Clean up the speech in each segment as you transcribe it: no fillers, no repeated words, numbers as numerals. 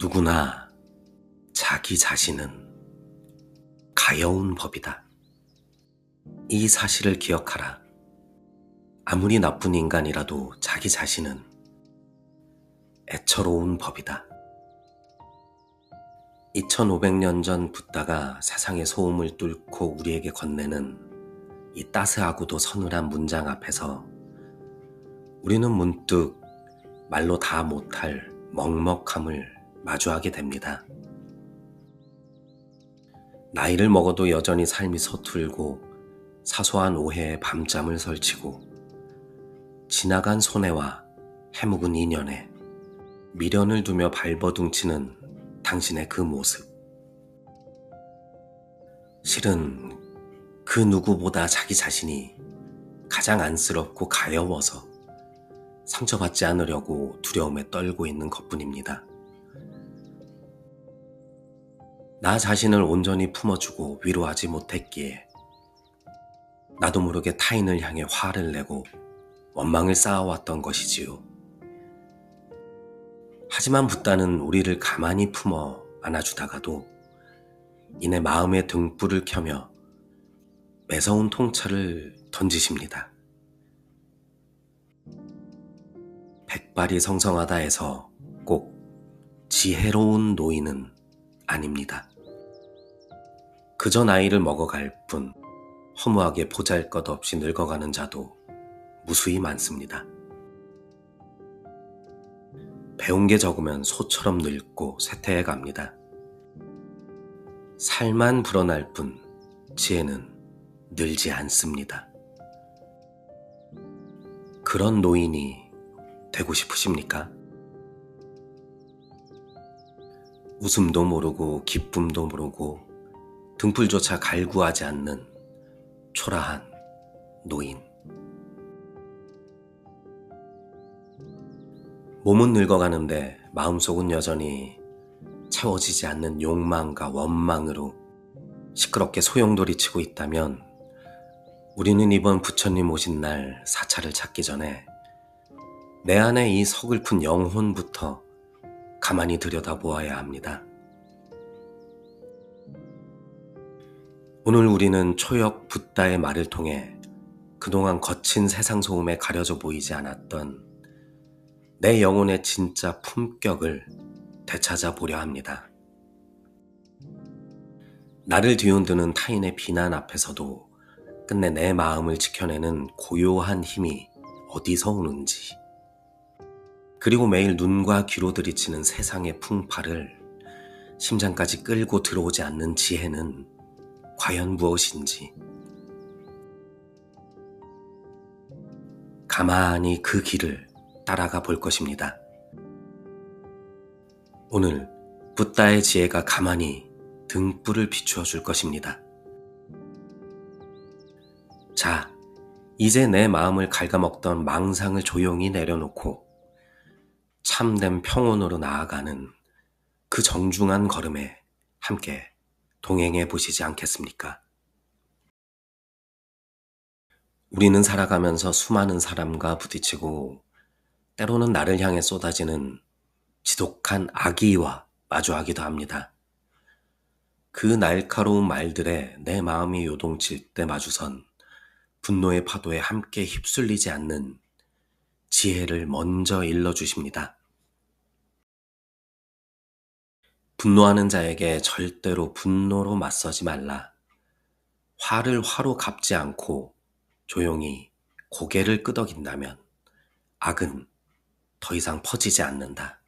누구나 자기 자신은 가여운 법이다. 이 사실을 기억하라. 아무리 나쁜 인간이라도 자기 자신은 애처로운 법이다. 2500년 전 붓다가 세상의 소음을 뚫고 우리에게 건네는 이 따스하고도 서늘한 문장 앞에서 우리는 문득 말로 다 못할 먹먹함을 마주하게 됩니다. 나이를 먹어도 여전히 삶이 서툴고 사소한 오해에 밤잠을 설치고 지나간 손해와 해묵은 인연에 미련을 두며 발버둥치는 당신의 그 모습. 실은 그 누구보다 자기 자신이 가장 안쓰럽고 가여워서 상처받지 않으려고 두려움에 떨고 있는 것뿐입니다. 나 자신을 온전히 품어주고 위로하지 못했기에 나도 모르게 타인을 향해 화를 내고 원망을 쌓아왔던 것이지요. 하지만 붓다는 우리를 가만히 품어 안아주다가도 이내 마음의 등불을 켜며 매서운 통찰을 던지십니다. 백발이 성성하다 해서 꼭 지혜로운 노인은 아닙니다. 그저 나이를 먹어갈 뿐 허무하게 보잘것없이 늙어가는 자도 무수히 많습니다. 배운 게 적으면 소처럼 늙고 쇠퇴해 갑니다. 살만 불어날 뿐 지혜는 늘지 않습니다. 그런 노인이 되고 싶으십니까? 웃음도 모르고 기쁨도 모르고 등불조차 갈구하지 않는 초라한 노인. 몸은 늙어가는데 마음속은 여전히 채워지지 않는 욕망과 원망으로 시끄럽게 소용돌이치고 있다면 우리는 이번 부처님 오신 날 사찰을 찾기 전에 내 안에 이 서글픈 영혼부터 가만히 들여다보아야 합니다. 오늘 우리는 초역 붓다의 말을 통해 그동안 거친 세상 소음에 가려져 보이지 않았던 내 영혼의 진짜 품격을 되찾아 보려 합니다. 나를 뒤흔드는 타인의 비난 앞에서도 끝내 내 마음을 지켜내는 고요한 힘이 어디서 오는지, 그리고 매일 눈과 귀로 들이치는 세상의 풍파를 심장까지 끌고 들어오지 않는 지혜는 과연 무엇인지, 가만히 그 길을 따라가 볼 것입니다. 오늘 붓다의 지혜가 가만히 등불을 비추어 줄 것입니다. 자, 이제 내 마음을 갉아먹던 망상을 조용히 내려놓고 참된 평온으로 나아가는 그 정중한 걸음에 함께 동행해 보시지 않겠습니까? 우리는 살아가면서 수많은 사람과 부딪히고 때로는 나를 향해 쏟아지는 지독한 악의와 마주하기도 합니다. 그 날카로운 말들에 내 마음이 요동칠 때 마주선 분노의 파도에 함께 휩쓸리지 않는 지혜를 먼저 일러주십니다. 분노하는 자에게 절대로 분노로 맞서지 말라. 화를 화로 갚지 않고 조용히 고개를 끄덕인다면 악은 더 이상 퍼지지 않는다.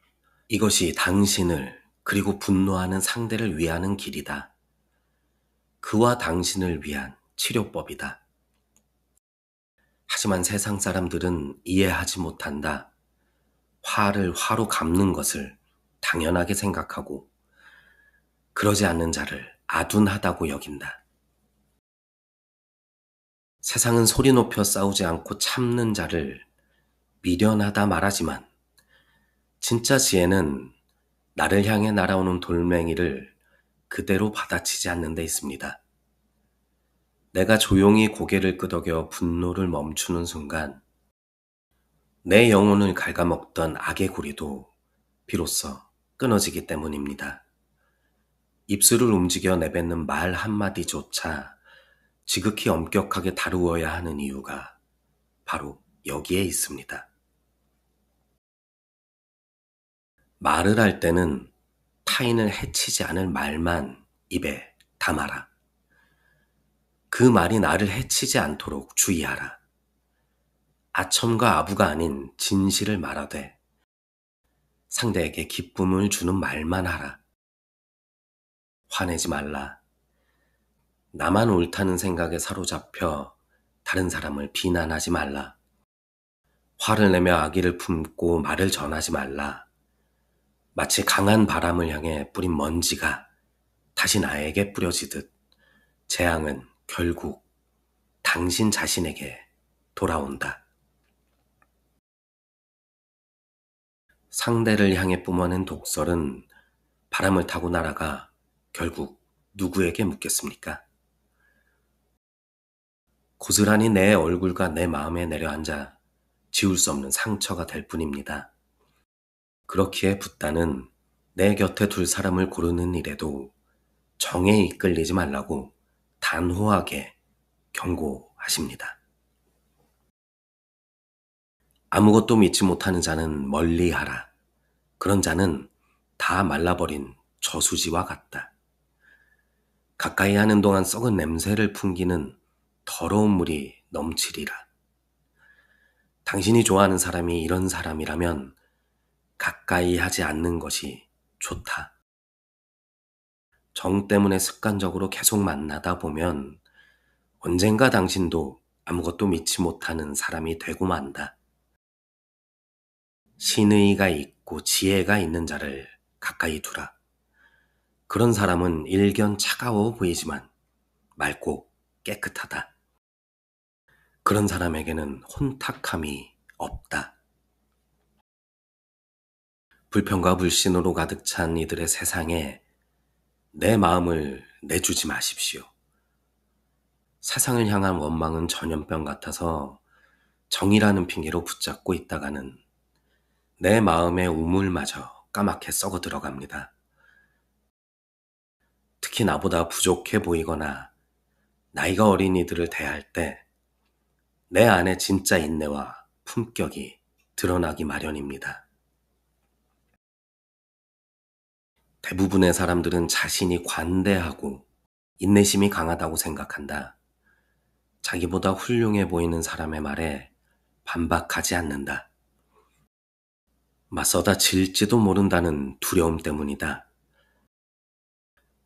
이것이 당신을 그리고 분노하는 상대를 위하는 길이다. 그와 당신을 위한 치료법이다. 하지만 세상 사람들은 이해하지 못한다. 화를 화로 갚는 것을 당연하게 생각하고 그러지 않는 자를 아둔하다고 여긴다. 세상은 소리 높여 싸우지 않고 참는 자를 미련하다 말하지만 진짜 지혜는 나를 향해 날아오는 돌멩이를 그대로 받아치지 않는 데 있습니다. 내가 조용히 고개를 끄덕여 분노를 멈추는 순간 내 영혼을 갉아먹던 악의 고리도 비로소 끊어지기 때문입니다. 입술을 움직여 내뱉는 말 한마디조차 지극히 엄격하게 다루어야 하는 이유가 바로 여기에 있습니다. 말을 할 때는 타인을 해치지 않을 말만 입에 담아라. 그 말이 나를 해치지 않도록 주의하라. 아첨과 아부가 아닌 진실을 말하되 상대에게 기쁨을 주는 말만 하라. 화내지 말라. 나만 옳다는 생각에 사로잡혀 다른 사람을 비난하지 말라. 화를 내며 악의를 품고 말을 전하지 말라. 마치 강한 바람을 향해 뿌린 먼지가 다시 나에게 뿌려지듯 재앙은 결국 당신 자신에게 돌아온다. 상대를 향해 뿜어낸 독설은 바람을 타고 날아가 결국 누구에게 묻겠습니까? 고스란히 내 얼굴과 내 마음에 내려앉아 지울 수 없는 상처가 될 뿐입니다. 그렇기에 붓다는 내 곁에 둘 사람을 고르는 일에도 정에 이끌리지 말라고 단호하게 경고하십니다. 아무것도 믿지 못하는 자는 멀리하라. 그런 자는 다 말라버린 저수지와 같다. 가까이 하는 동안 썩은 냄새를 풍기는 더러운 물이 넘치리라. 당신이 좋아하는 사람이 이런 사람이라면 가까이 하지 않는 것이 좋다. 정 때문에 습관적으로 계속 만나다 보면 언젠가 당신도 아무것도 믿지 못하는 사람이 되고 만다. 신의가 있고 지혜가 있는 자를 가까이 두라. 그런 사람은 일견 차가워 보이지만 맑고 깨끗하다. 그런 사람에게는 혼탁함이 없다. 불평과 불신으로 가득 찬 이들의 세상에 내 마음을 내주지 마십시오. 세상을 향한 원망은 전염병 같아서 정이라는 핑계로 붙잡고 있다가는 내 마음의 우물마저 까맣게 썩어 들어갑니다. 특히 나보다 부족해 보이거나 나이가 어린 이들을 대할 때 내 안에 진짜 인내와 품격이 드러나기 마련입니다. 대부분의 사람들은 자신이 관대하고 인내심이 강하다고 생각한다. 자기보다 훌륭해 보이는 사람의 말에 반박하지 않는다. 맞서다 질지도 모른다는 두려움 때문이다.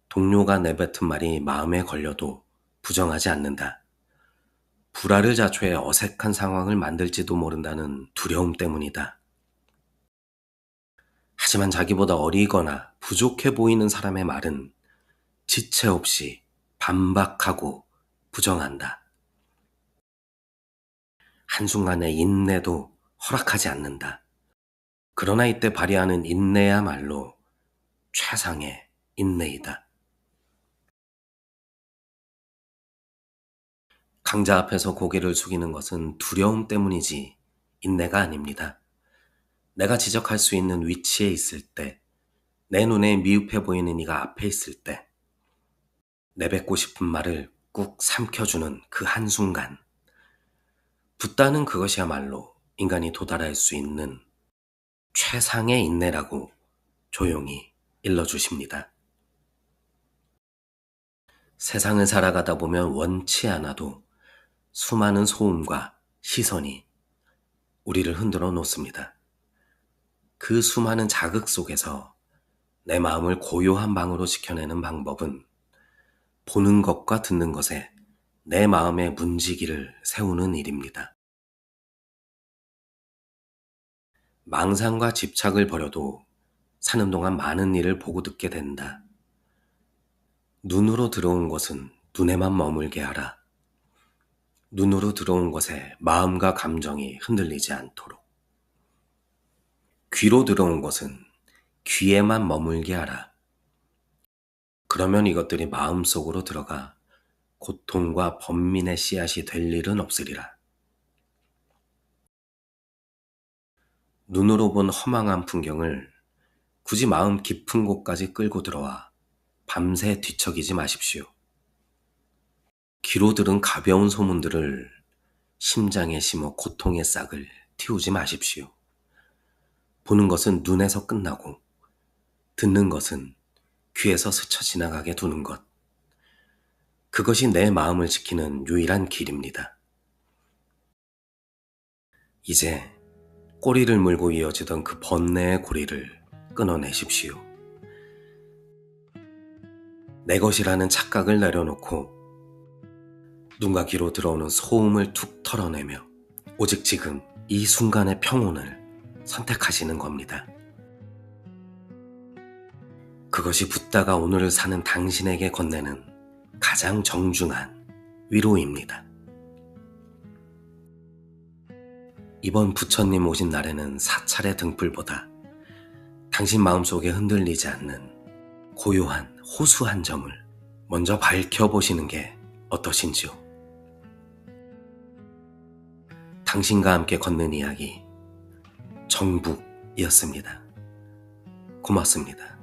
동료가 내뱉은 말이 마음에 걸려도 부정하지 않는다. 불화를 자초해 어색한 상황을 만들지도 모른다는 두려움 때문이다. 하지만 자기보다 어리거나 부족해 보이는 사람의 말은 지체 없이 반박하고 부정한다. 한순간의 인내도 허락하지 않는다. 그러나 이때 발휘하는 인내야말로 최상의 인내이다. 강자 앞에서 고개를 숙이는 것은 두려움 때문이지 인내가 아닙니다. 내가 지적할 수 있는 위치에 있을 때, 내 눈에 미흡해 보이는 이가 앞에 있을 때, 내뱉고 싶은 말을 꾹 삼켜주는 그 한순간, 붓다는 그것이야말로 인간이 도달할 수 있는 최상의 인내라고 조용히 일러주십니다. 세상을 살아가다 보면 원치 않아도 수많은 소음과 시선이 우리를 흔들어 놓습니다. 그 수많은 자극 속에서 내 마음을 고요한 방으로 지켜내는 방법은 보는 것과 듣는 것에 내 마음의 문지기를 세우는 일입니다. 망상과 집착을 버려도 사는 동안 많은 일을 보고 듣게 된다. 눈으로 들어온 것은 눈에만 머물게 하라. 눈으로 들어온 것에 마음과 감정이 흔들리지 않도록. 귀로 들어온 것은 귀에만 머물게 하라. 그러면 이것들이 마음속으로 들어가 고통과 번민의 씨앗이 될 일은 없으리라. 눈으로 본 허망한 풍경을 굳이 마음 깊은 곳까지 끌고 들어와 밤새 뒤척이지 마십시오. 귀로 들은 가벼운 소문들을 심장에 심어 고통의 싹을 틔우지 마십시오. 보는 것은 눈에서 끝나고 듣는 것은 귀에서 스쳐 지나가게 두는 것. 그것이 내 마음을 지키는 유일한 길입니다. 이제 꼬리를 물고 이어지던 그 번뇌의 고리를 끊어내십시오. 내 것이라는 착각을 내려놓고 눈과 귀로 들어오는 소음을 툭 털어내며 오직 지금 이 순간의 평온을 선택하시는 겁니다. 그것이 붓다가 오늘을 사는 당신에게 건네는 가장 정중한 위로입니다. 이번 부처님 오신 날에는 사찰의 등불보다 당신 마음속에 흔들리지 않는 고요한 호수 한 점을 먼저 밝혀보시는 게 어떠신지요? 당신과 함께 걷는 이야기 정북이었습니다. 고맙습니다.